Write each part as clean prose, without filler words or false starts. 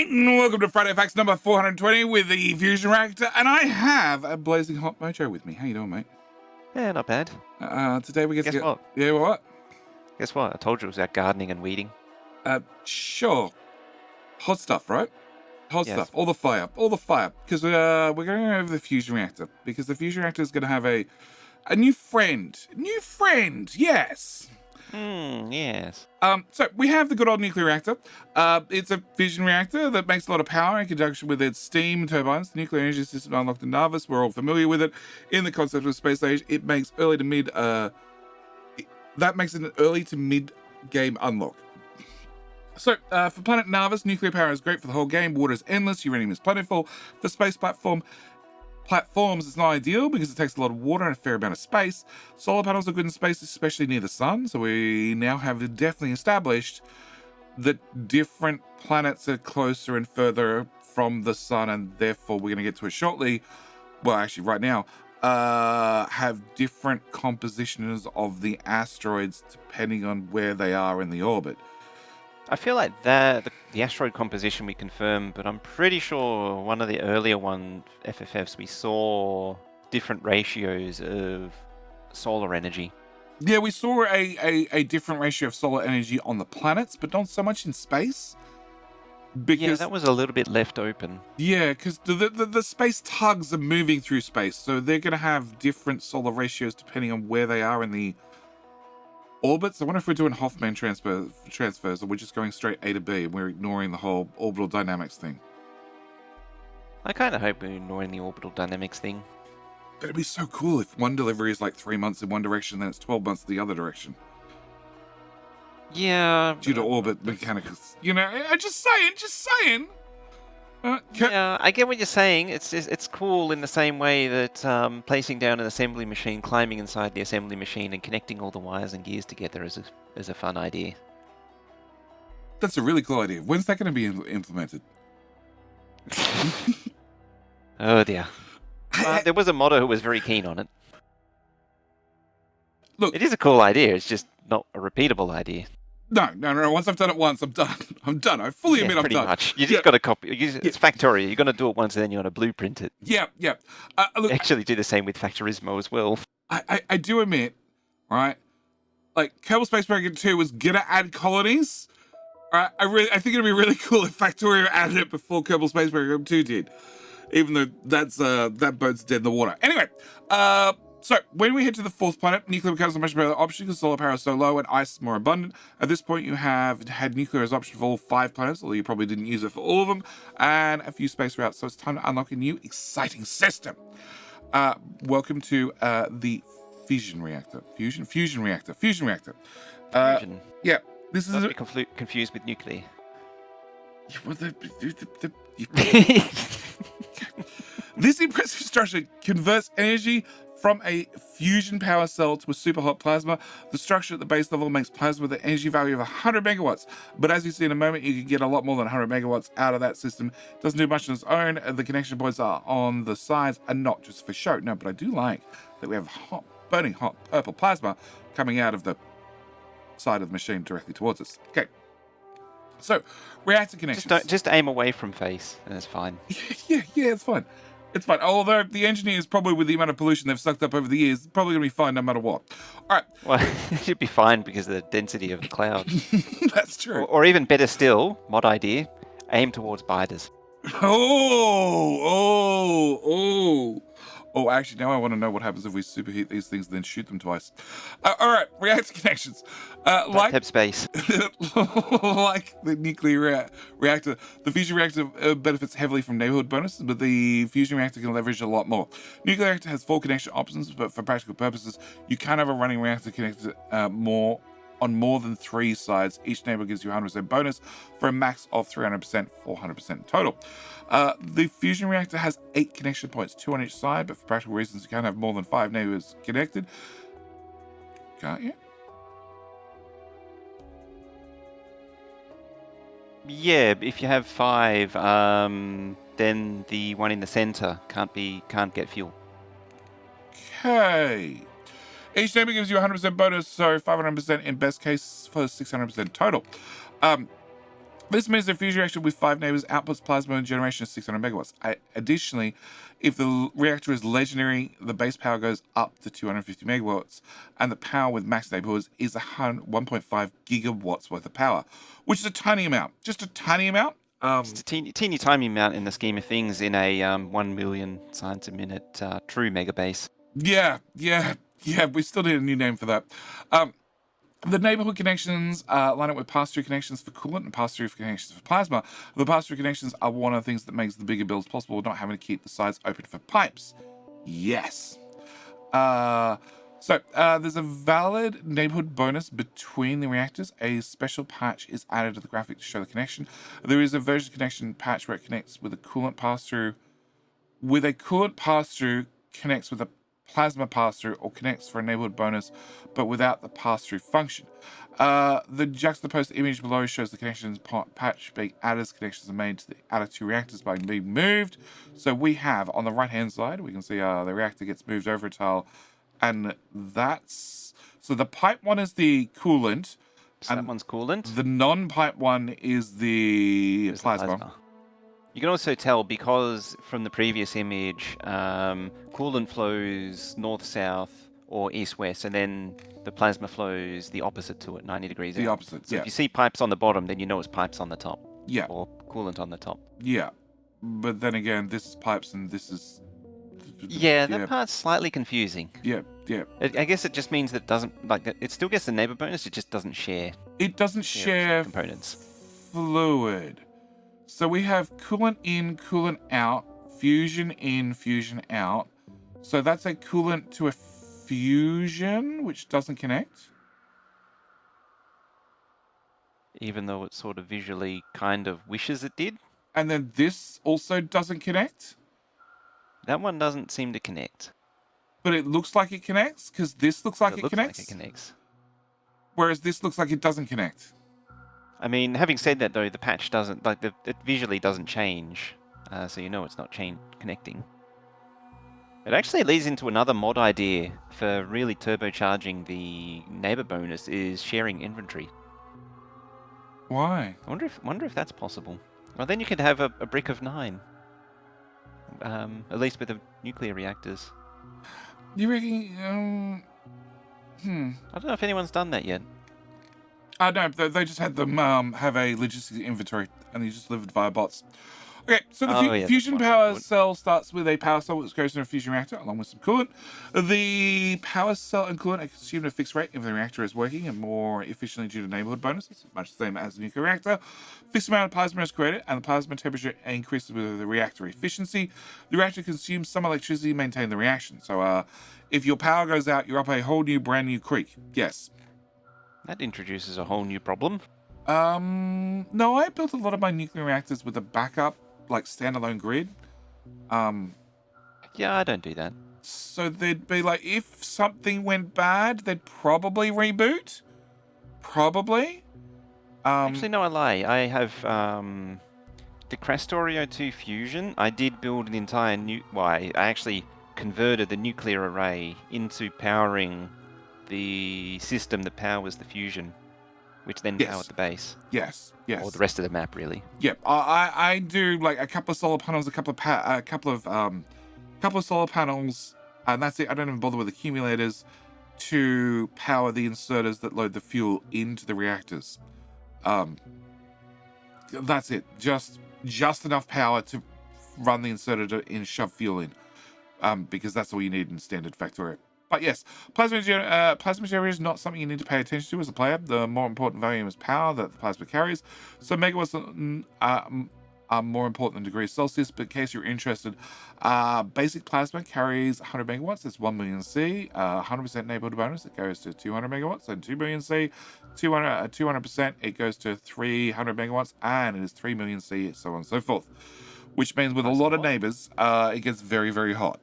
mate, and welcome to Friday Facts number 420 with the Fusion Reactor, and I have a blazing hot mojo with me. How you doing, mate? Yeah, not bad. Today we get to Guess what? Yeah, what? Guess what? I told you it was out gardening and weeding. Sure. Hot stuff, right? Hot Yes. stuff. All the fire. Because we're going over the Fusion Reactor, because the Fusion Reactor is going to have a new friend. Yes. Yes. So we have the good old nuclear reactor. It's a fission reactor that makes a lot of power in conjunction with its steam turbines. The nuclear energy system unlocked in Narvis. We're all familiar with it. In the concept of space age, it makes early to mid. That makes it an early to mid game unlock. So, for planet Narvis, nuclear power is great for the whole game. Water is endless. Uranium is plentiful. For space platforms, it's not ideal because it takes a lot of water and a fair amount of space. Solar panels are good in space, especially near the sun. So we now have definitely established that different planets are closer and further from the sun, and therefore we're going to get to it shortly. Well, actually, right now, have different compositions of the asteroids depending on where they are in the orbit. I feel like the asteroid composition we confirmed, but I'm pretty sure one of the earlier FFFs we saw different ratios of solar energy. Yeah, we saw a different ratio of solar energy on the planets, but not so much in space. Yeah, that was a little bit left open. Yeah, because the space tugs are moving through space, so they're going to have different solar ratios depending on where they are in the orbits. I wonder if we're doing Hoffman transfers, or we're just going straight A to B and we're ignoring the whole orbital dynamics thing. I kind of hope we're ignoring the orbital dynamics thing. But it'd be so cool if one delivery is like 3 months in one direction, then it's 12 months in the other direction. Yeah. Due to orbit mechanics. You know, just saying. Yeah, I get what you're saying. It's cool in the same way that placing down an assembly machine, climbing inside the assembly machine, and connecting all the wires and gears together is a fun idea. That's a really cool idea. When's that going to be implemented? Oh dear. There was a modder who was very keen on it. Look, it is a cool idea. It's just not a repeatable idea. No. Once I've done it once, I'm done. I fully admit I'm done. Pretty much. You just got to copy. It's Factorio. You're going to do it once, and then you're going to blueprint it. Yeah. Look, actually, do the same with Factorismo as well. I do admit, right? Like Kerbal Space Program 2 was gonna add colonies. I think it'd be really cool if Factorio added it before Kerbal Space Program 2 did. Even though that boat's dead in the water. Anyway, so when we head to the fourth planet, nuclear becomes a much better option because solar power is so low and ice is more abundant. At this point, you have had nuclear as option for all 5 planets, although you probably didn't use it for all of them, and a few space routes. So it's time to unlock a new exciting system. Welcome to the Fusion Reactor. Fusion Reactor. Fusion. Yeah, this is. Not to be confused with nuclear. This impressive structure converts energy from a fusion power cell to a super hot plasma. The structure at the base level makes plasma with an energy value of 100 megawatts. But as you see in a moment, you can get a lot more than 100 megawatts out of that system. It doesn't do much on its own. The connection points are on the sides and not just for show. No, but I do like that we have burning hot purple plasma coming out of the side of the machine directly towards us. Okay. So, reactor connections. Just aim away from face, and it's fine. Yeah, it's fine. It's fine. Although the engineers, probably with the amount of pollution they've sucked up over the years, probably going to be fine no matter what. All right. Well, it should be fine because of the density of the cloud. That's true. Or even better still, mod idea, aim towards biters. Oh, actually, now I want to know what happens if we superheat these things and then shoot them twice. All right, reactor connections. Like space. Like the nuclear reactor, the fusion reactor benefits heavily from neighborhood bonuses, but the fusion reactor can leverage a lot more. Nuclear reactor has 4 connection options, but for practical purposes, you can have a running reactor connected on more than 3 sides. Each neighbor gives you 100% bonus for a max of 300%, 400% total. The fusion reactor has 8 connection points, 2 on each side, but for practical reasons, you can't have more than 5 neighbors connected. Can't you? Yeah, if you have 5, then the one in the center can't get fuel. Okay. Each neighbor gives you 100% bonus, so 500% in best case for 600% total. This means the fusion reactor with 5 neighbors outputs plasma and generation of 600 megawatts. Additionally, if the reactor is legendary, the base power goes up to 250 megawatts, and the power with max neighborhoods is 1.5 gigawatts worth of power, which is a tiny amount. Just a tiny amount. It's a teeny tiny amount in the scheme of things in a 1 million signs a minute true megabase. Yeah. We still need a new name for that. The neighborhood connections line up with pass-through connections for coolant and pass-through connections for plasma. The pass-through connections are one of the things that makes the bigger builds possible, not having to keep the sides open for pipes. Yes. There's a valid neighborhood bonus between the reactors. A special patch is added to the graphic to show the connection. There is a version connection patch where it connects with a coolant pass-through. With a coolant pass-through, connects with a plasma pass-through, or connects for a neighborhood bonus, but without the pass-through function. The juxtaposed image below shows the connections patch being added as connections are made to the outer 2 reactors by being moved. So we have, on the right-hand side, we can see the reactor gets moved over a tile, and that's... So the pipe one is the coolant. So that one's coolant. The non-pipe one is the plasma. You can also tell, because from the previous image, coolant flows north-south or east-west, and then the plasma flows the opposite to it, 90 degrees out. The opposite, So yeah. if you see pipes on the bottom, then you know it's pipes on the top. Yeah. Or coolant on the top. Yeah. But then again, this is pipes and this is... Yeah, that part's slightly confusing. Yeah. I guess it just means that it doesn't, it still gets the neighbor bonus, it just doesn't share. It doesn't share components. Fluid. So we have coolant in, coolant out, fusion in, fusion out. So that's a coolant to a fusion, which doesn't connect. Even though it sort of visually kind of wishes it did. And then this also doesn't connect. That one doesn't seem to connect. But it looks like it connects, because this looks like it connects. Like it connects. Whereas this looks like it doesn't connect. I mean, having said that, though, the patch doesn't, it visually doesn't change, so you know it's not connecting. It actually leads into another mod idea for really turbocharging the neighbor bonus, is sharing inventory. Why? I wonder if that's possible. Well, then you could have a brick of 9. At least with the nuclear reactors. You reckon? I don't know if anyone's done that yet. No, they just had them have a logistics inventory, and they just delivered via bots. Okay, so the fusion power cell starts with a power cell which goes into a fusion reactor along with some coolant. The power cell and coolant are consumed at a fixed rate if the reactor is working and more efficiently due to neighborhood bonuses, much the same as the nuclear reactor. Fixed amount of plasma is created, and the plasma temperature increases with the reactor efficiency. The reactor consumes some electricity to maintain the reaction. So if your power goes out, you're up a whole new, brand new creek. Yes. That introduces a whole new problem. No, I built a lot of my nuclear reactors with a backup, like standalone grid. Yeah, I don't do that. So they'd be like, if something went bad, they'd probably reboot. Probably. Actually, no, I lie. I have the Factorio 2 fusion. I did build an entire I actually converted the nuclear array into powering the system that powers the fusion, which then powered the base. Yes. Or the rest of the map, really. Yep. I do like a couple of solar panels, a couple of solar panels, and that's it. I don't even bother with accumulators to power the inserters that load the fuel into the reactors. That's it. Just enough power to run the inserter and shove fuel in, because that's all you need in standard Factorio. But yes, plasma generator is not something you need to pay attention to as a player. The more important value is power that the plasma carries. So megawatts are more important than degrees Celsius, but in case you're interested, basic plasma carries 100 megawatts. That's 1 million C. 100% neighborhood bonus, it goes to 200 megawatts, and 2 million C. 200%, it goes to 300 megawatts, and it is 3 million C, so on and so forth. Which means with a lot of neighbors, it gets very, very hot.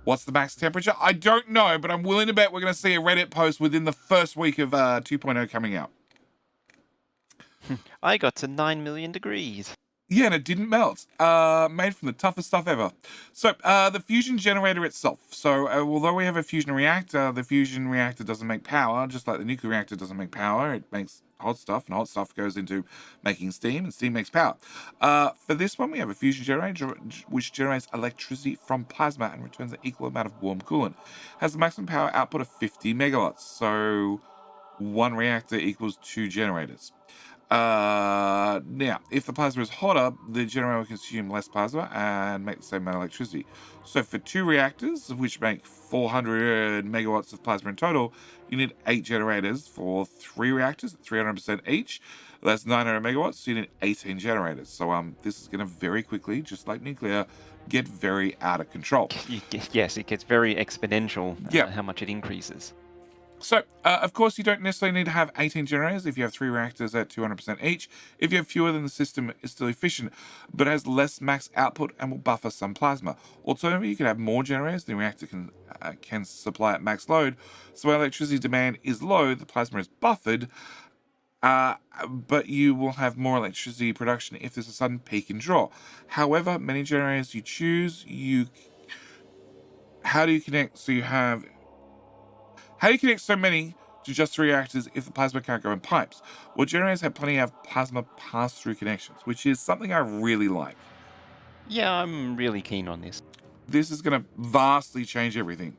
What's the max temperature? I don't know, but I'm willing to bet we're going to see a Reddit post within the first week of 2.0 coming out. I got to 9 million degrees. Yeah, and it didn't melt. Made from the toughest stuff ever. So, the fusion generator itself. So, although we have a fusion reactor, the fusion reactor doesn't make power, just like the nuclear reactor doesn't make power. It makes hot stuff, and hot stuff goes into making steam, and steam makes power. For this one, we have a fusion generator which generates electricity from plasma and returns an equal amount of warm coolant. Has a maximum power output of 50 megawatts. So, one reactor equals 2 generators. Now, if the plasma is hotter, the generator will consume less plasma and make the same amount of electricity. So for 2 reactors, which make 400 megawatts of plasma in total, you need 8 generators. For 3 reactors, 300% each. That's 900 megawatts, so you need 18 generators. So this is going to very quickly, just like nuclear, get very out of control. Yes, it gets very exponential, Yeah. how much it increases. So, of course, you don't necessarily need to have 18 generators if you have 3 reactors at 200% each. If you have fewer, then the system is still efficient, but has less max output and will buffer some plasma. Alternatively, you can have more generators. The reactor can supply at max load. So when electricity demand is low, the plasma is buffered, but you will have more electricity production if there's a sudden peak in draw. However, many generators you choose, how do you connect? How do you connect so many to just 3 reactors if the plasma can't go in pipes? Well, generators have plenty of plasma pass-through connections, which is something I really like. Yeah, I'm really keen on this. This is going to vastly change everything.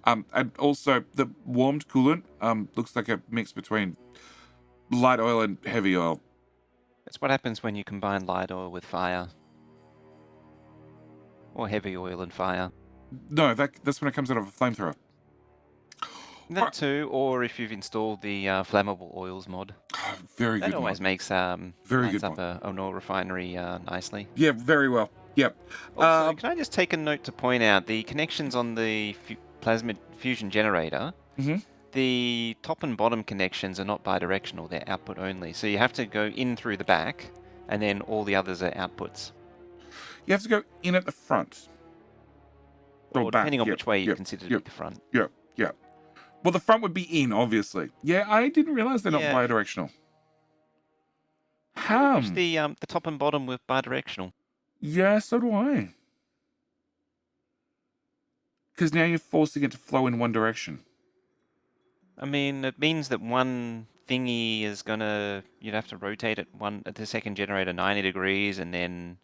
And also, the warmed coolant looks like a mix between light oil and heavy oil. That's what happens when you combine light oil with fire. Or heavy oil and fire. No, that's when it comes out of a flamethrower. That too, or if you've installed the flammable oils mod. Very good That always mod. makes Very lines good up mod. an oil refinery nicely. Yeah, very well. Yep. Also, can I just take a note to point out the connections on the plasma fusion generator? Mhm. The top and bottom connections are not bidirectional; they're output only. So you have to go in through the back, and then all the others are outputs. You have to go in at the front. Or back. depending on Yep, which way you yep, consider to yep, be the front. Yep. Yep. Well, the front would be in, obviously. Yeah, I didn't realize they're not Yeah. bidirectional. I wish the top and bottom were bidirectional. Yeah, so do I. Because now you're forcing it to flow in one direction. I mean, it means that one thingy is gonna, you'd have to rotate it at the second generator 90 degrees, and then,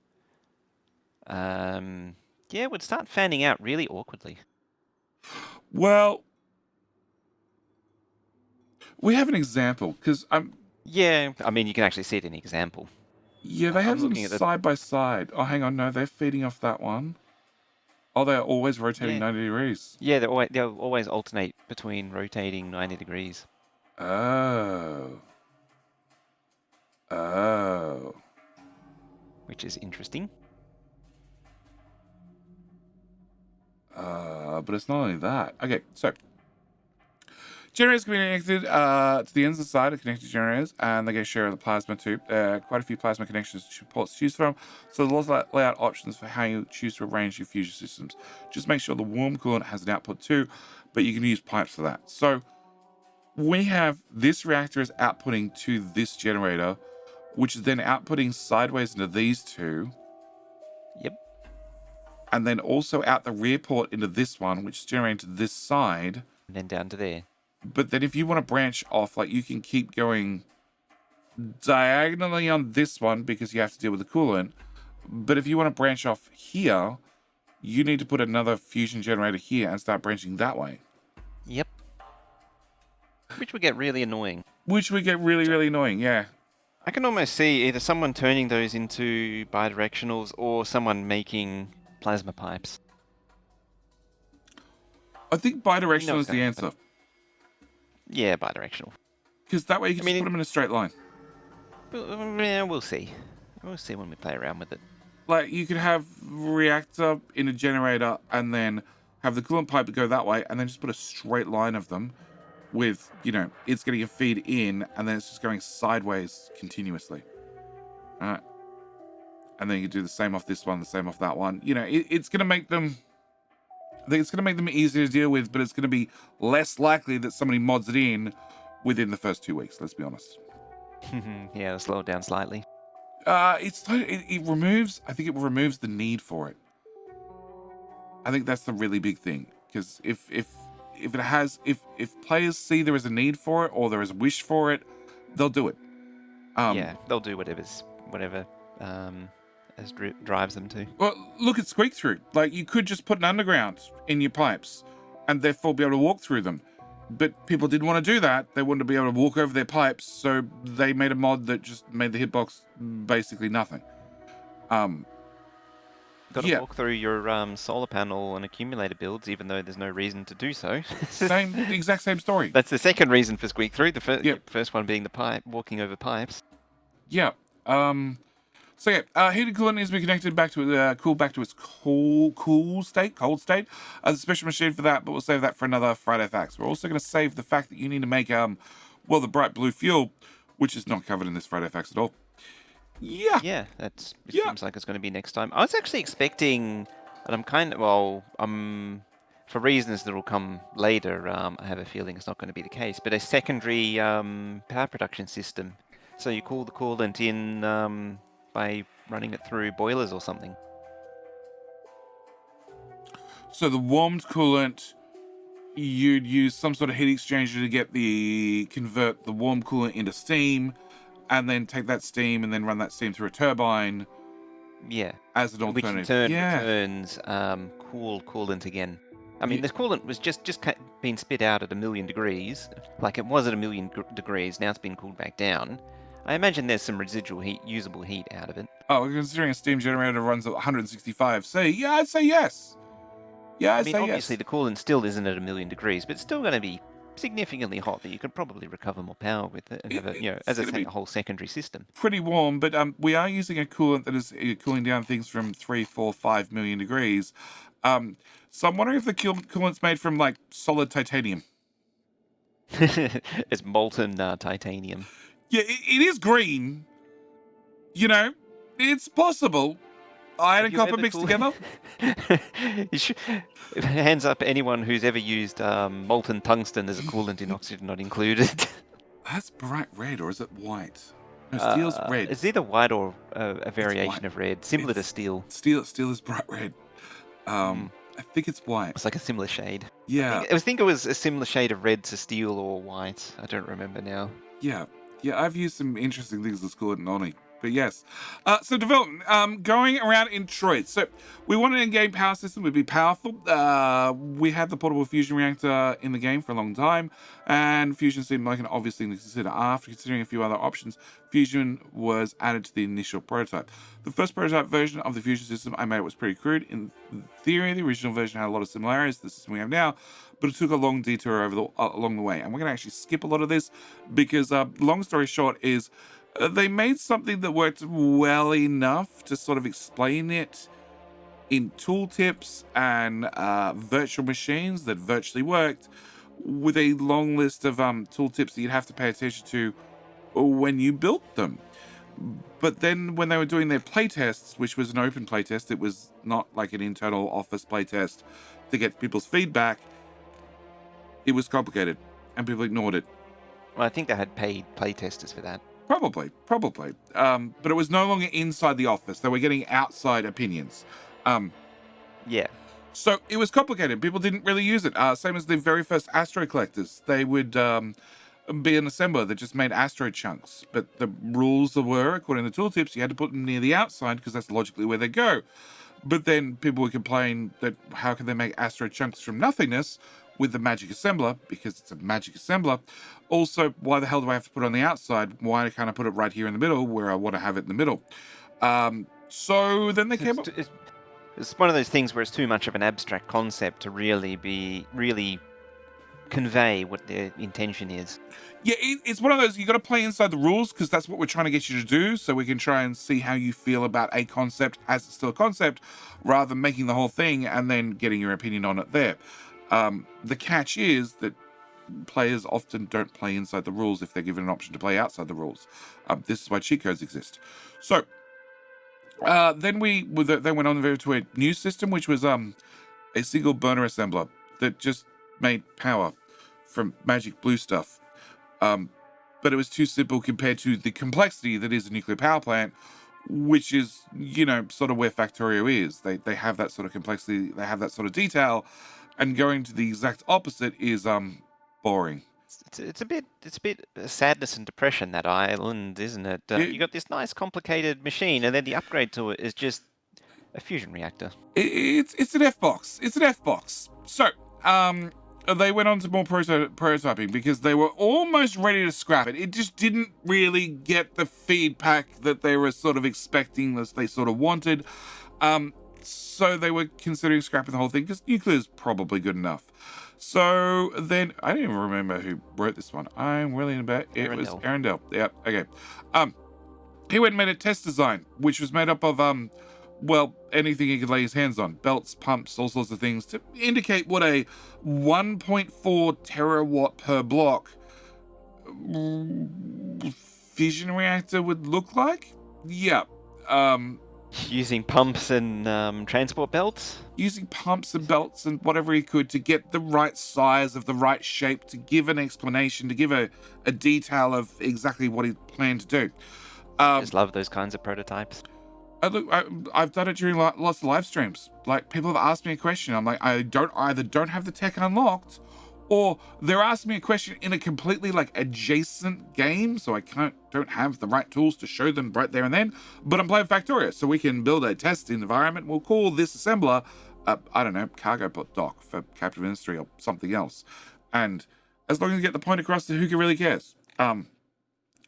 yeah, it would start fanning out really awkwardly. Well, we have an example, because Yeah, I mean, you can actually see it in the example. yeah, they I'm have them looking at the, side by side. Oh, hang on, no, they're feeding off that one. Oh, they're always rotating yeah, 90 degrees. yeah, they'll always alternate between rotating 90 degrees. Oh. Oh. Which is interesting. But it's not only that. Okay, so generators can be connected to the ends of the side of connected generators, and they get a share of the plasma tube. Quite a few plasma connections ports to choose from, so there's lots of layout options for how you choose to arrange your fusion systems. Just make sure the warm coolant has an output too, but you can use pipes for that. So we have this reactor is outputting to this generator, which is then outputting sideways into these two. Yep. And then also out the rear port into this one, which is generating to this side. And then down to there. But then if you want to branch off, like you can keep going diagonally on this one because you have to deal with the coolant. But if you want to branch off here, you need to put another fusion generator here and start branching that way. Yep. Which would get really annoying. Which would get really, really annoying, yeah. I can almost see either someone turning those into bidirectionals or someone making plasma pipes. I think bidirectional You know is the answer. Yeah, bidirectional. Because that way you can just put them in a straight line. Yeah, we'll see. We'll see when we play around with it. Like, you could have reactor in a generator and then have the coolant pipe go that way and then just put a straight line of them with, you know, it's getting a feed in and then it's just going sideways continuously. All right. And then you do the same off this one, the same off that one. You know, it's going to make them... I think it's going to make them easier to deal with, but it's going to be less likely that somebody mods it in within the first 2 weeks, let's be honest. Yeah, it'll slow it down slightly. It removes. I think it removes the need for it. I think that's the really big thing, because if players see there is a need for it or there is a wish for it, they'll do it. Yeah, they'll do whatever drives them to. Well, look at Squeak Through. Like, you could just put an underground in your pipes and therefore be able to walk through them. But people didn't want to do that. They wanted to be able to walk over their pipes, so they made a mod that just made the hitbox basically nothing. Got to walk through your solar panel and accumulator builds, even though there's no reason to do so. Exact same story. That's the second reason for Squeak Through. The first one being the walking over pipes. Yeah. So heated coolant needs to be connected back to cool back to its cold state. There's a special machine for that, but we'll save that for another Friday Facts. We're also going to save the fact that you need to make the bright blue fuel, which is not covered in this Friday Facts at all. Yeah. Yeah, it seems like it's going to be next time. I was actually expecting, and for reasons that will come later, I have a feeling it's not going to be the case, but a secondary power production system. So you cool the coolant in by running it through boilers or something. So the warmed coolant, you'd use some sort of heat exchanger to convert the warm coolant into steam, and then take that steam and then run that steam through a turbine. Yeah. As an alternative. Which in turn returns cool coolant again. I mean, this coolant was just been spit out at 1,000,000 degrees. Like, it was at 1,000,000 degrees. Now it's been cooled back down. I imagine there's some residual heat, usable heat out of it. Oh, considering a steam generator runs at 165 C, yeah, I'd say yes. Yeah, I'd say obviously yes. the coolant still isn't at 1,000,000 degrees, but it's still going to be significantly hot that you could probably recover more power with it and have a whole secondary system. Pretty warm, but we are using a coolant that is cooling down things from 3, 4, 5 million degrees. So I'm wondering if the coolant's made from like solid titanium. It's molten titanium. Yeah, it is green. You know, it's possible. Iron and copper mixed together. Hands up anyone who's ever used molten tungsten as a coolant in oxygen not included. That's bright red, or is it white? No, steel's red. It's either white or a variation of red, similar to steel. Steel is bright red. I think it's white. It's like a similar shade. Yeah. I think it was a similar shade of red to steel or white. I don't remember now. Yeah, I've used some interesting things with coolant and Oni. But yes. So development, going around in Detroit. So we want an in-game power system would be powerful. We had the portable fusion reactor in the game for a long time, and fusion seemed like an obvious thing to consider. After considering a few other options, fusion was added to the initial prototype. The first prototype version of the fusion system I made was pretty crude. In theory, the original version had a lot of similarities to the system we have now, but it took a long detour along the way. And we're going to actually skip a lot of this because, long story short, is they made something that worked well enough to sort of explain it in tooltips and virtual machines that virtually worked, with a long list of tooltips that you'd have to pay attention to when you built them. But then when they were doing their playtests, which was an open playtest, it was not like an internal office playtest to get people's feedback, it was complicated and people ignored it. Well, I think they had paid playtesters for that. Probably. But it was no longer inside the office. They were getting outside opinions. Yeah. So it was complicated. People didn't really use it. Same as the very first asteroid collectors. They would be an assembler that just made asteroid chunks. But the rules were, according to the tooltips, you had to put them near the outside because that's logically where they go. But then people would complain that how can they make asteroid chunks from nothingness with the magic assembler, because it's a magic assembler. Also, why the hell do I have to put it on the outside? Why can't I put it right here in the middle where I want to have it in the middle? So then they came up... It's one of those things where it's too much of an abstract concept to really convey what the intention is. Yeah, it's one of those, you got to play inside the rules because that's what we're trying to get you to do, so we can try and see how you feel about a concept as it's still a concept, rather than making the whole thing and then getting your opinion on it there. The catch is that players often don't play inside the rules if they're given an option to play outside the rules. This is why cheat codes exist. So then we went on to a new system, which was a single burner assembler that just made power from magic blue stuff. But it was too simple compared to the complexity that is a nuclear power plant, which is, sort of where Factorio is. They have that sort of complexity, they have that sort of detail, and going to the exact opposite is boring. It's a bit sadness and depression, that island, isn't it? You It, got this nice complicated machine, and then the upgrade to it is just a fusion reactor. it's an F box. It's an F box. So, they went on to more prototyping because they were almost ready to scrap it. It just didn't really get the feedback that they were sort of expecting, as they sort of wanted. So they were considering scrapping the whole thing because nuclear is probably good enough. So then, I don't even remember who wrote this one. I'm really in about it. Was Arundel. Arundel. Yeah. Okay. He went and made a test design, which was made up of anything he could lay his hands on, belts, pumps, all sorts of things, to indicate what a 1.4 terawatt per block fission reactor would look like. Yeah. Using pumps and transport belts? Using pumps and belts and whatever he could to get the right size of the right shape, to give an explanation, to give a detail of exactly what he planned to do. I just love those kinds of prototypes. I've done it during lots of live streams. Like, people have asked me a question. I'm like, I don't have the tech unlocked, or they're asking me a question in a completely adjacent game, so I don't have the right tools to show them right there and then. But I'm playing Factorio, so we can build a test environment. We'll call this assembler, I don't know, cargo dock for captive industry or something else. And as long as you get the point across, who really cares?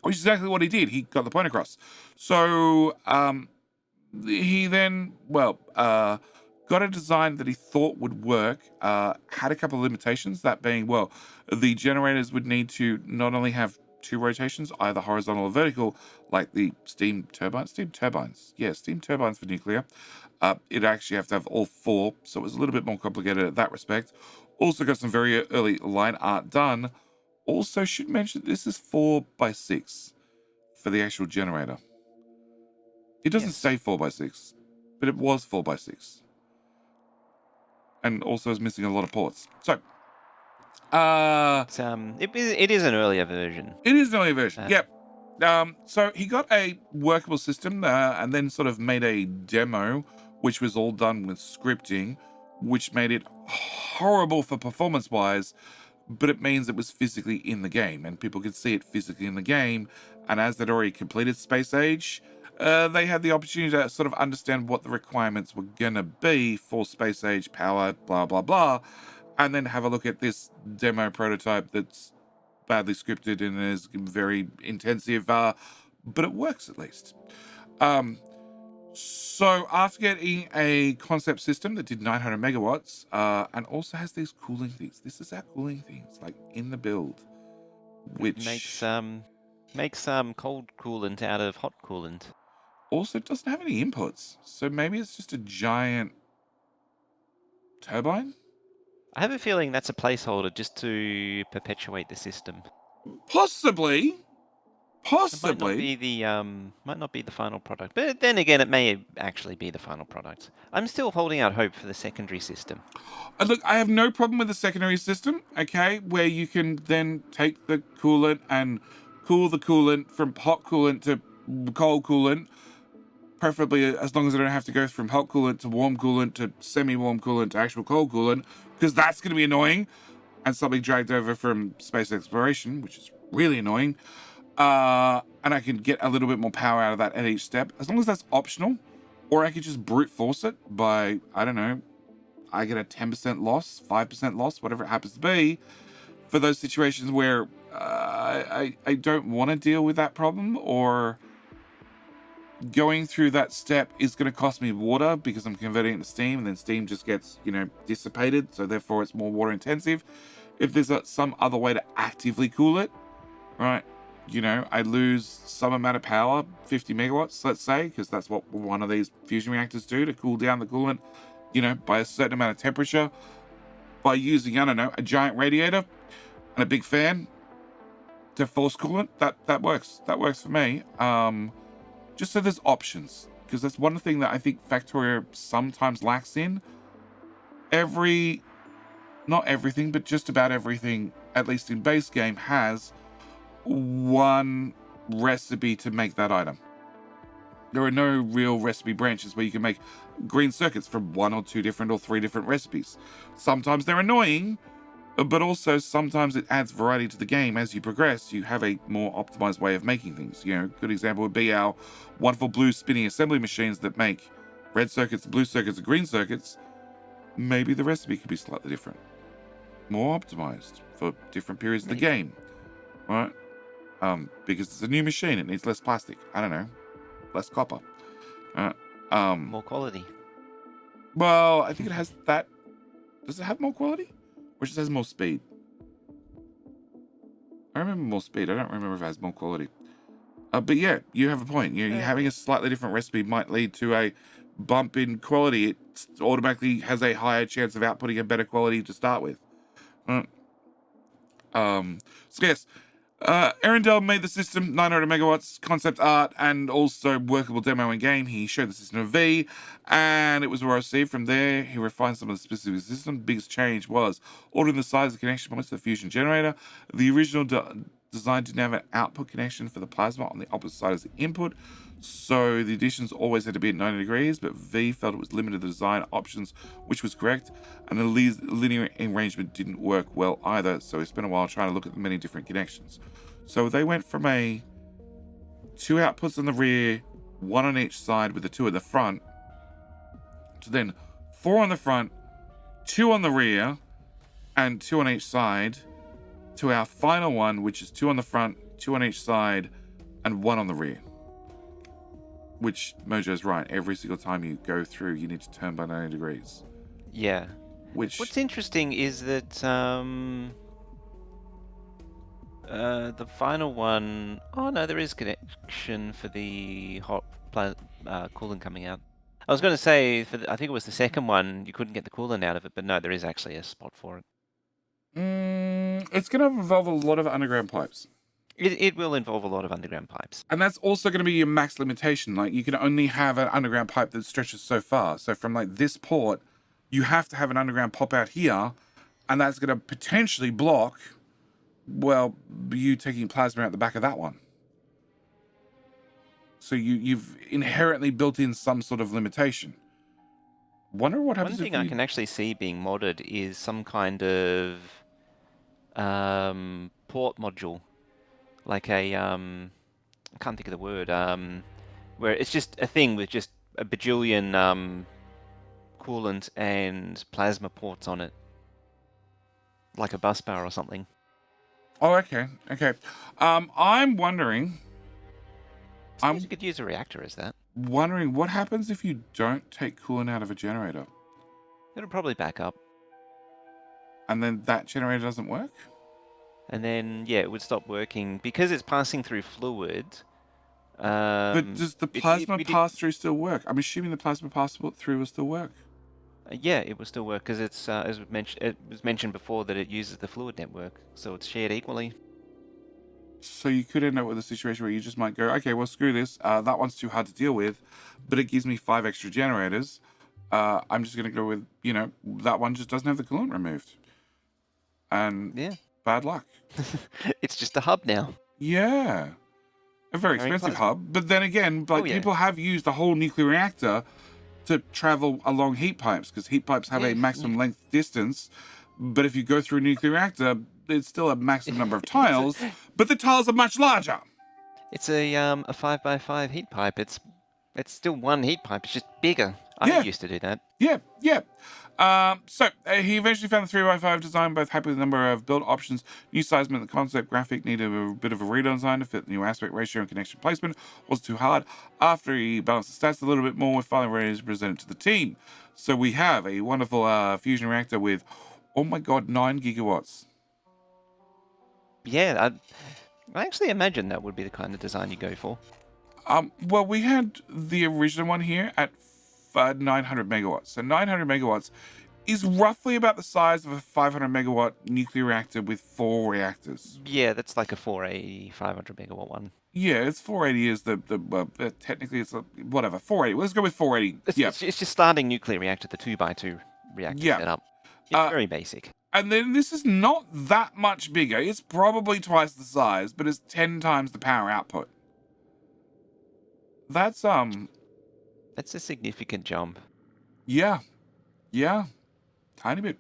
Which is exactly what he did. He got the point across. So he then, got a design that he thought would work, had a couple of limitations, that being, the generators would need to not only have 2 rotations, either horizontal or vertical, like the steam turbines for nuclear. It'd actually have to have all 4, so it was a little bit more complicated at that respect. Also got some very early line art done. Also should mention this is 4x6 for the actual generator. It doesn't say 4x6, but it was 4x6. And also is missing a lot of ports. So, it is an earlier version. It is an earlier version, yep. So he got a workable system and then sort of made a demo, which was all done with scripting, which made it horrible for performance-wise, but it means it was physically in the game, and people could see it physically in the game. And as they'd already completed Space Age, they had the opportunity to sort of understand what the requirements were going to be for Space Age power, blah, blah, blah, and then have a look at this demo prototype that's badly scripted and is very intensive, but it works at least. So after getting a concept system that did 900 megawatts and also has these cooling things, this is our cooling things, in the build, which makes cold coolant out of hot coolant. Also doesn't have any inputs, so maybe it's just a giant turbine? I have a feeling that's a placeholder just to perpetuate the system. Possibly. It might not be the final product, but then again, it may actually be the final product. I'm still holding out hope for the secondary system. Look, I have no problem with the secondary system, okay, where you can then take the coolant and cool the coolant from hot coolant to cold coolant, preferably as long as I don't have to go from hot coolant to warm coolant to semi-warm coolant to actual cold coolant, because that's going to be annoying, and something dragged over from space exploration, which is really annoying. And I can get a little bit more power out of that at each step, as long as that's optional, or I could just brute force it by, I don't know, I get a 10% loss, 5% loss, whatever it happens to be, for those situations where I don't want to deal with that problem, or going through that step is going to cost me water because I'm converting it to steam, and then steam just gets, dissipated, so therefore it's more water intensive. If there's some other way to actively cool it, right, I lose some amount of power, 50 megawatts, let's say, because that's what one of these fusion reactors do to cool down the coolant, by a certain amount of temperature, by using, I don't know, a giant radiator and a big fan to force coolant. That works. That works for me. Just so there's options, because that's one thing that I think Factorio sometimes lacks in. Not everything, but just about everything, at least in base game, has one recipe to make that item. There are no real recipe branches where you can make green circuits from 1 or 2 different or 3 different recipes. Sometimes they're annoying, but also sometimes it adds variety to the game. As you progress, you have a more optimized way of making things. You know, a good example would be our wonderful blue spinning assembly machines that make red circuits, blue circuits, and green circuits. Maybe the recipe could be slightly different, more optimized for different periods of the game, right? Because it's a new machine, it needs less plastic. I don't know, less copper. More quality. Well, I think it has that. Does it have more quality, or just has more speed? I remember more speed. I don't remember if it has more quality. But yeah, you have a point. You know, having a slightly different recipe might lead to a bump in quality. It automatically has a higher chance of outputting a better quality to start with. So yes, Arundel made the system, 900 megawatts, concept art, and also workable demo in game. He showed the system of V, and it was well received. From there, he refined some of the specifics of the system. The biggest change was altering the size of the connection points to the fusion generator. The original design didn't have an output connection for the plasma on the opposite side as the input, so the additions always had to be at 90 degrees, but V felt it was limited to the design options, which was correct, and the linear arrangement didn't work well either, so we spent a while trying to look at the many different connections. So they went from a 2 outputs on the rear, 1 on each side with the 2 at the front, to then 4 on the front, 2 on the rear, and 2 on each side, to our final one, which is 2 on the front, 2 on each side, and 1 on the rear. Which, Mojo's right, every single time you go through, you need to turn by 90 degrees. Yeah. Which... What's interesting is that the final one... Oh, no, there is connection for the hot coolant coming out. I was going to say, I think it was the second one, you couldn't get the coolant out of it, but no, there is actually a spot for it. It's going to involve a lot of underground pipes. It will involve a lot of underground pipes. And that's also going to be your max limitation. Like, you can only have an underground pipe that stretches so far. So from, like, this port, you have to have an underground pop out here, and that's going to potentially block, well, you taking plasma out the back of that one. So you've inherently built in some sort of limitation. Wonder what happens. One thing I can actually see being modded is some kind of port module, like a I can't think of the word, where it's just a thing with just a bajillion coolant and plasma ports on it, like a bus bar or something. Oh, okay. I'm wondering. You could use a reactor as that. Wondering what happens if you don't take coolant out of a generator. It'll probably back up. And then that generator doesn't work? And then, yeah, it would stop working because it's passing through fluid. But does the plasma pass-through still work? I'm assuming the plasma pass-through will still work. Yeah, it will still work because it's, as it was mentioned before, that it uses the fluid network, so it's shared equally. So you could end up with a situation where you just might go, okay, well, screw this. That one's too hard to deal with, but it gives me 5 extra generators. I'm just going to go with, that one just doesn't have the coolant removed. And yeah, bad luck. It's just a hub now. Yeah. A very expensive hub. But then again, people have used the whole nuclear reactor to travel along heat pipes, because heat pipes have a maximum length distance. But if you go through a nuclear reactor, it's still a maximum number of tiles, but the tiles are much larger. It's a 5x5 heat pipe. It's still one heat pipe. It's just bigger. I used to do that. Yeah. So he eventually found the 3x5 design, both happy with the number of build options. New size meant the concept graphic needed a bit of a redesign to fit the new aspect ratio and connection placement. Was too hard. After he balanced the stats a little bit more, we're finally ready to present it to the team. So we have a wonderful fusion reactor with, oh my god, 9 gigawatts. Yeah, I actually imagine that would be the kind of design you go for. Well, we had the original one here at 900 megawatts. So 900 megawatts is roughly about the size of a 500 megawatt nuclear reactor with 4 reactors. Yeah, that's like a 480, 500 megawatt one. Yeah, it's 480 is the technically it's whatever, 480. Let's go with 480. It's just starting nuclear reactor, the 2x2 reactor setup. It's very basic. And then this is not that much bigger. It's probably twice the size, but it's 10 times the power output. That's That's a significant jump. yeah, tiny bit.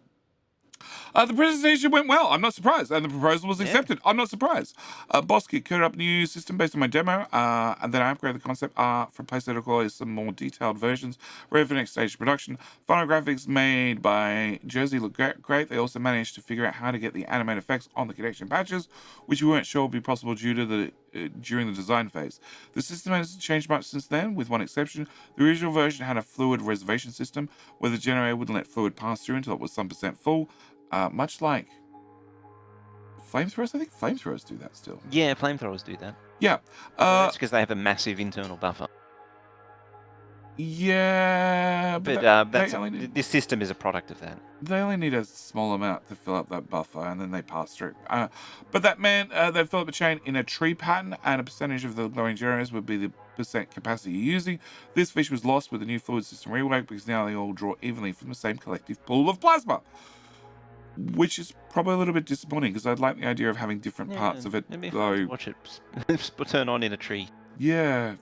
The presentation went well. I'm not surprised. And the proposal was Yeah. accepted. I'm not surprised. Boss Kit coded up new system based on my demo, and then I upgraded the concept art from PlayStation to quality some more detailed versions, ready for the next stage of production. Final graphics made by Jersey look great. They also managed to figure out how to get the animate effects on the connection patches, which we weren't sure would be possible due to the during the design phase. The system hasn't changed much since then, with one exception. The original version had a fluid reservation system where the generator wouldn't let fluid pass through until it was some percent full. Much like flamethrowers, I think flamethrowers do that still. Yeah, flamethrowers do that. Yeah. That's because they have a massive internal buffer. Yeah, But this system is a product of that. They only need a small amount to fill up that buffer, and then they pass through. But that meant they fill up a chain in a tree pattern, and a percentage of the glowing generators would be the percent capacity you're using. This feature was lost with the new fluid system rework because now they all draw evenly from the same collective pool of plasma. Which is probably a little bit disappointing because I'd like the idea of having different parts of it glow. Watch it turn on in a tree. Yeah.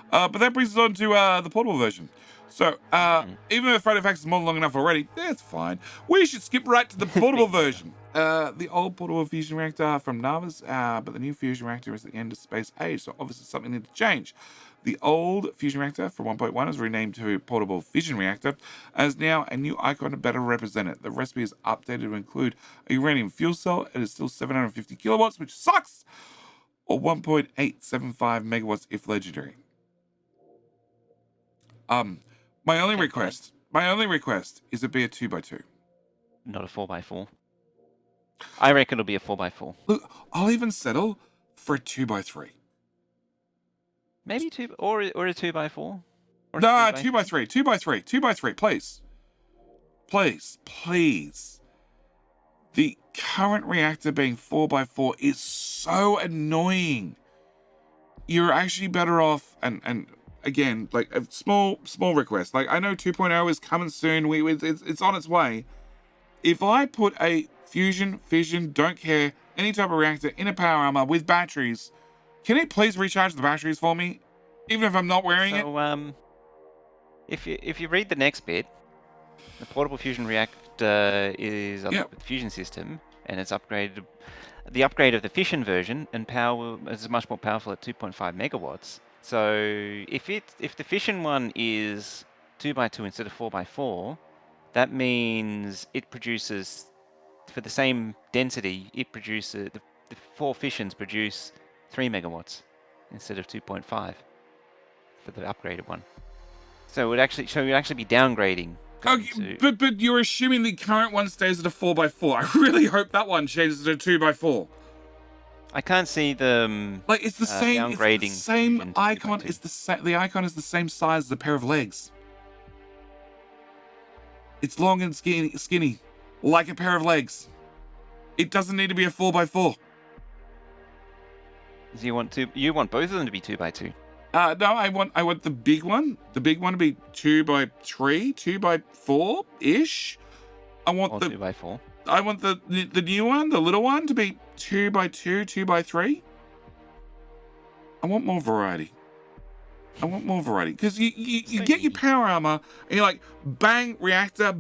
But that brings us on to the portable version. So, even though the photo fax is more than long enough already, that's fine. We should skip right to the portable version. The old portable fusion reactor from Navas, but the new fusion reactor is at the end of space age, so obviously something needs to change. The old fusion reactor from 1.1 is renamed to portable fission reactor, as now a new icon to better represent it. The recipe is updated to include a uranium fuel cell. It is still 750 kilowatts, which sucks, or 1.875 megawatts if legendary. My only request is it be a 2x2. Not a 4x4. I reckon it'll be a 4x4. Look, I'll even settle for a 2x3. Maybe or a 2x4. Or no, 2x3, 2x3, please. The current reactor being 4x4 is so annoying. You're actually better off, and again, like a small request. Like I know 2.0 is coming soon. It's on its way. If I put a fusion, fission, don't care, any type of reactor in a power armor with batteries, can it please recharge the batteries for me, even if I'm not wearing it? So, if you read the next bit, the portable fusion reactor is a fusion system, and it's upgraded. The upgrade of the fission version and power is much more powerful at 2.5 megawatts. So if the fission one is 2x2 instead of 4x4, that means it produces, for the same density, the 4 fissions produce 3 megawatts instead of 2.5 for the upgraded one. So it would actually be downgrading. Okay, but you're assuming the current one stays at a 4x4. I really hope that one changes to a 2x4. I can't see them. Like it's the same. Downgrading. It's the same icon. It's the icon is the same size as a pair of legs. It's long and skinny, like a pair of legs. It doesn't need to be a 4x4. You want both of them to be 2x2. No, I want the big one. The big one to be 2x3, 2x4 ish. I want 2x4. I want the new one, the little one, to be 2x2, 2x3. I want more variety. Because you get your power armor and you're like bang reactor.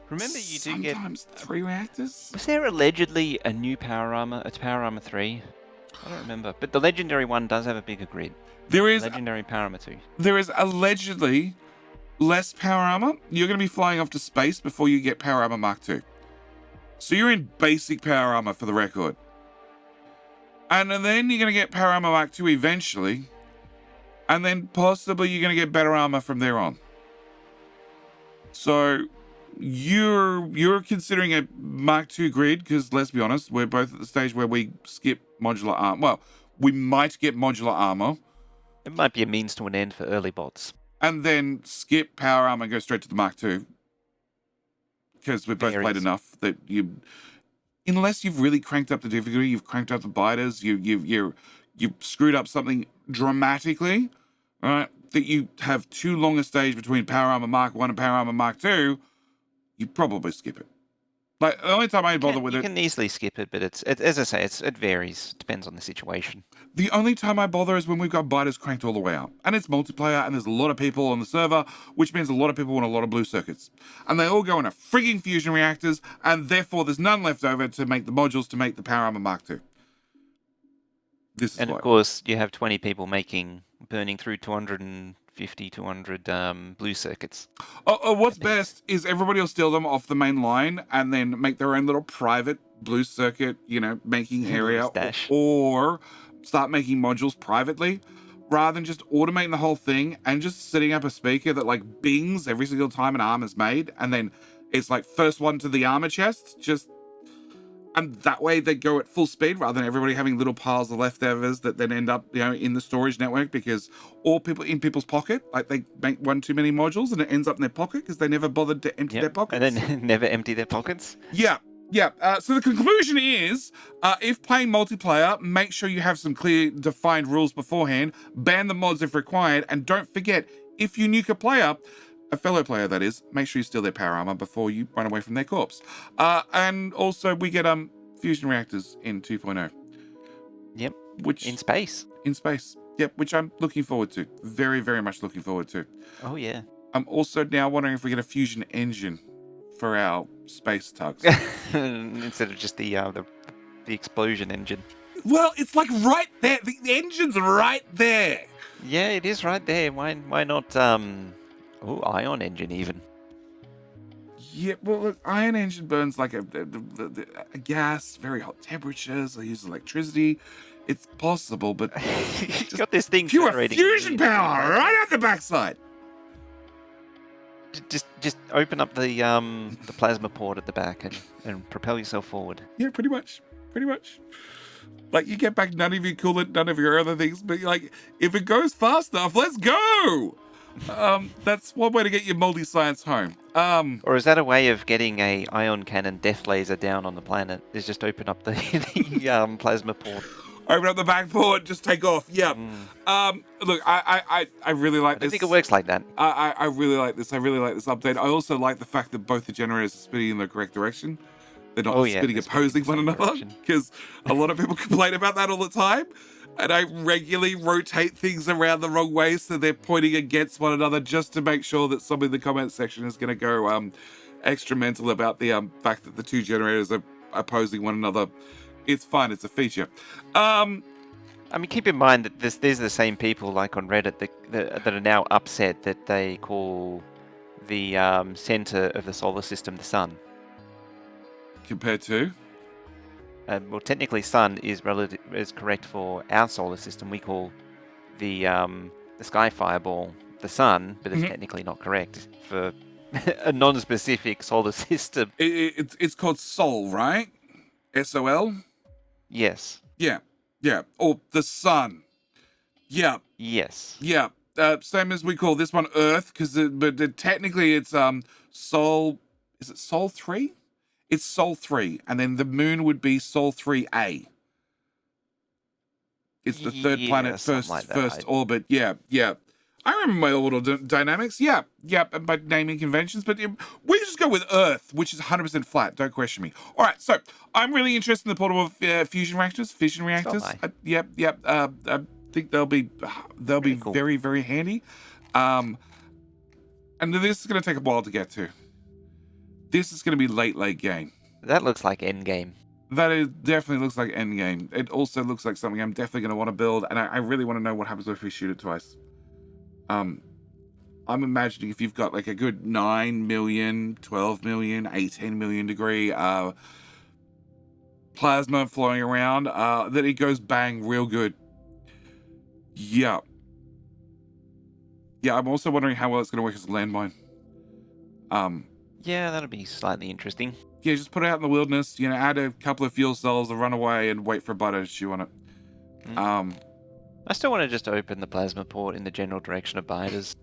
Remember, you do get sometimes 3 reactors. Was there allegedly a new power armor? It's power armor 3. I don't remember, but the legendary one does have a bigger grid. There is legendary power armor 2. There is allegedly less power armor. You're going to be flying off to space before you get power armor Mark 2. So you're in basic power armor for the record. And then you're going to get power armor Mark 2 eventually. And then possibly you're going to get better armor from there on. So you're considering a Mark 2 grid because let's be honest, we're both at the stage where we skip modular armor. Well, we might get modular armor. It might be a means to an end for early bots. And then skip power armor and go straight to the Mark 2. Because we've both played enough that unless you've really cranked up the difficulty, you've cranked up the biters, you've screwed up something dramatically, right? That you have too long a stage between power armor Mark 1 and power armor Mark 2, you probably skip it. Like, the only time I bother with You it, can easily skip it, but as I say, it varies. Depends on the situation. the only time I bother is when we've got biters cranked all the way up. And it's multiplayer, and there's a lot of people on the server, which means a lot of people want a lot of blue circuits. And they all go into frigging fusion reactors, and therefore there's none left over to make the modules to make the Power Armor Mark II. This is And why. of course, you have 20 people burning through 250, 200 blue circuits. What's best is everybody will steal them off the main line and then make their own little private blue circuit, making area, Stash. or start making modules privately, rather than just automating the whole thing and just setting up a speaker that like bings every single time an arm is made, and then it's like first one to the armor chest, and that way they go at full speed rather than everybody having little piles of leftovers that then end up, in the storage network, because all people in people's pocket, like they make one too many modules and it ends up in their pocket because they never bothered to empty their pockets. And then never empty their pockets. Yeah. So the conclusion is, if playing multiplayer, make sure you have some clear, defined rules beforehand, ban the mods if required, and don't forget, if you nuke a fellow player that is, make sure you steal their power armor before you run away from their corpse. And also we get fusion reactors in 2.0. Yep. Which in space. Yep, which I'm looking forward to. Very, very much looking forward to. Oh yeah. I'm also now wondering if we get a fusion engine for our space tugs. Instead of just the explosion engine. Well, it's like right there. The engine's right there. Yeah, it is right there. Why not ion engine even? Yeah, well, look, ion engine burns like a gas, very hot temperatures. They use electricity. It's possible, but you got this thing pure generating fusion power right out the backside. Just open up the plasma port at the back and propel yourself forward. Yeah, pretty much. Like, you get back none of your coolant, none of your other things, but like, if it goes fast enough, let's go. That's one way to get your moldy science home. Or is that a way of getting a ion cannon death laser down on the planet? Is just open up the plasma port. Open up the back port, just take off. Yep. Look, I really like this. I think it works like that. I really like this. I really like this update. I also like the fact that both the generators are spinning in the correct direction. They're not spinning opposing one another, because a lot of people complain about that all the time. And I regularly rotate things around the wrong way so they're pointing against one another, just to make sure that somebody in the comment section is going to go extra mental about the fact that the two generators are opposing one another. It's fine. It's a feature. I mean, keep in mind that these are the same people, like on Reddit, that are now upset that they call the center of the solar system the sun. Compared to? Well, technically, sun is correct for our solar system. We call the sky fireball the sun, but it's technically not correct for a non-specific solar system. It's called Sol, right? SOL? Yes. Yeah. Or the sun. Yeah. Yes. Yeah. Same as we call this one Earth, but technically it's Sol. Is it Sol 3? It's Sol 3, and then the moon would be Sol 3A. It's the third planet, first orbit. Yeah. I remember my orbital dynamics. Yeah, and by naming conventions, but we just go with Earth, which is 100% flat. Don't question me. All right, so I'm really interested in the portable fission reactors. Yep. I think they'll be cool. Very, very handy. And this is going to take a while to get to. This is going to be late game. That looks like end game. Definitely looks like end game. It also looks like something I'm definitely going to want to build, and I really want to know what happens if we shoot it twice. I'm imagining if you've got like a good 9 million, 12 million, 18 million degree plasma flowing around, that it goes bang real good. Yeah. I'm also wondering how well it's going to work as a landmine. Yeah, that'll be slightly interesting. Yeah, just put it out in the wilderness, add a couple of fuel cells and run away and wait for a biter to chew on it. I still want to just open the plasma port in the general direction of biters.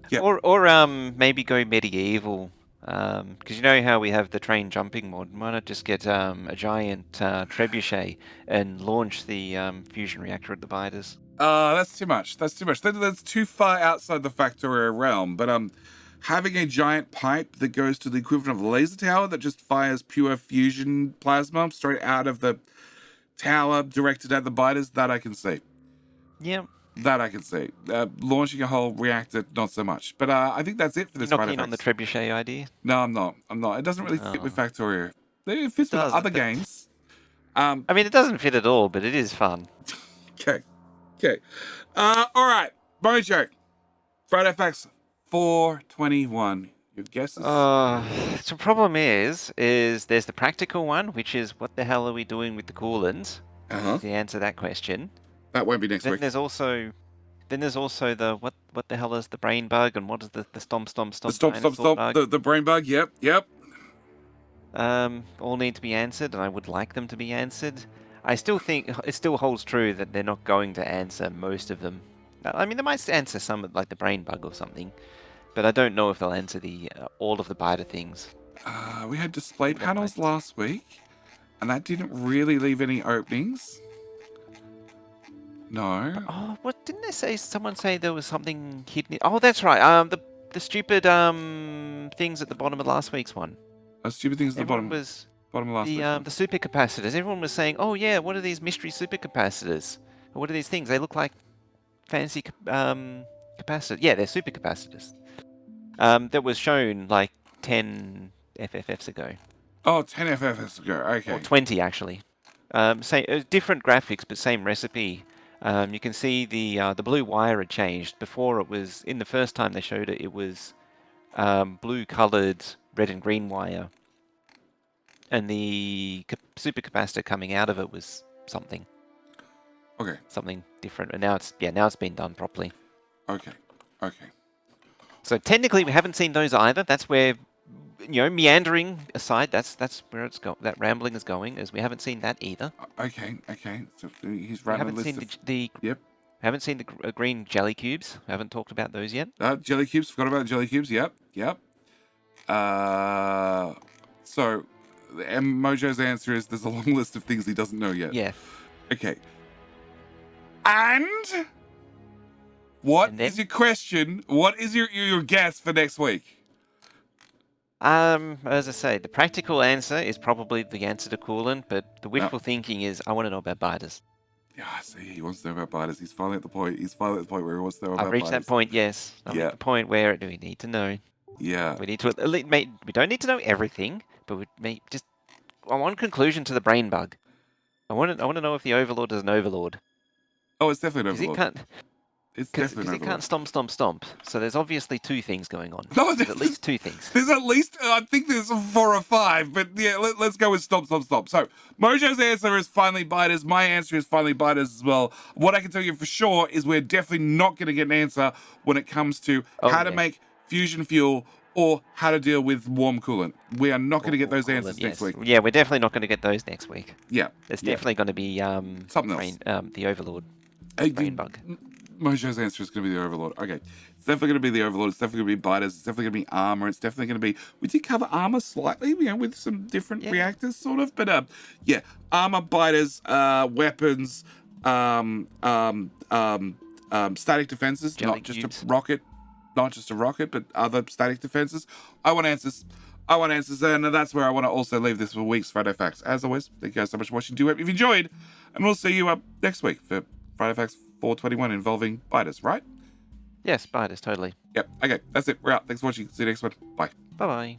Yeah. Or maybe go medieval. Because you know how we have the train jumping mod? Why not just get a giant trebuchet and launch the fusion reactor at the biters? That's too much. That's too far outside the Factorio realm. But having a giant pipe that goes to the equivalent of a laser tower that just fires pure fusion plasma straight out of the tower directed at the biters, that I can see. Yeah. That I can see. Launching a whole reactor, not so much. But I think that's it for You're this not Friday keen on the Facts. trebuchet idea? No, I'm not. I'm not. It doesn't really fit with Oh. Factorio. It fits with doesn't, other but- games. I mean, it doesn't fit at all, but it is fun. Okay. Okay. All right. Mojo. Friday Facts 421. Your guesses? The problem is there's the practical one, which is what the hell are we doing with the coolant? Uh-huh. To answer that question. That won't be next Then week. there's also the what the hell is the brain bug and what is the stomp The stop, dinosaur bug? the brain bug. Yep. Yep. All need to be answered, and I would like them to be answered. I still think it still holds true that they're not going to answer most of them. I mean, they might answer some, like the brain bug or something, but I don't know if they'll answer the all of the biter things. We had display That panels might- last week, and that didn't really leave any openings. No. Oh, what didn't they say? Someone say there was something hidden. Oh, that's right. The stupid things at the bottom of last week's one. Stupid things at the Everyone bottom. was Bottom of last week. the supercapacitors. Everyone was saying, "Oh yeah, what are these mystery supercapacitors? Or what are these things? They look like fancy capacitors." Yeah, they're supercapacitors. That was shown like 10 FFFs ago, Oh, 10 FFs ago. Okay. or 20 actually. Different graphics, but same recipe. You can see the blue wire had changed. Before it was in the first time they showed it, it was blue coloured red and green wire, and the supercapacitor coming out of it was something Okay. different. And now it's been done properly. Okay. Okay. So technically, we haven't seen those either. That's where, meandering aside, that's where that rambling is going, as we haven't seen that either. Okay. Okay. So he's We running a haven't list seen of... the Yep. haven't seen the green jelly cubes. We haven't talked about those yet. Jelly cubes. Forgot about jelly cubes. Yep. Yep. So, and Mojo's answer is there's a long list of things he doesn't know yet. Yeah. Okay. And what And then? is your question? What is your guess for next week? As I say, the practical answer is probably the answer to coolant, but the wishful thinking is I want to know about biters. Yeah, see, he wants to know about biters. He's finally at the point. He's finally at the point where he wants to know about I've reached biters. that point, yes. I'm Yeah. at the point where do we need to know? Yeah. We need to we don't need to know everything, but I want conclusion to the brain bug. I want to know if the overlord is an overlord. Oh, it's definitely an Because it overlord. can't It's because definitely an it can't overlord. stomp. So there's obviously two things going on. No, There's at least two things. There's at least, I think there's 4 or 5, but yeah, let's go with stop. So, Mojo's answer is finally biters. My answer is finally biters as well. What I can tell you for sure is we're definitely not going to get an answer when it comes to how to make fusion fuel or how to deal with warm coolant. We are not going to get those answers next week. Yeah, we're definitely not going to get those next week. Yeah. It's definitely going to be something else. The overlord. Hey, Brain bug. Mojo's answer is going to be the Overlord. Okay. It's definitely going to be the Overlord. It's definitely going to be biters. It's definitely going to be armor. It's definitely going to be... We did cover armor slightly, with some different reactors, sort of. But, yeah. Armor, biters, weapons, static defenses. Jelly not just cubes. a rocket. Not just a rocket, but other static defenses. I want answers. And that's where I want to also leave this for week's Friday Facts. As always, thank you guys so much for watching. Do hope you've enjoyed. And we'll see you up next week for Friday Facts 421 involving biters, right? Yes, biters, totally. Yep. Okay, that's it. We're out. Thanks for watching. See you next one. Bye. Bye-bye.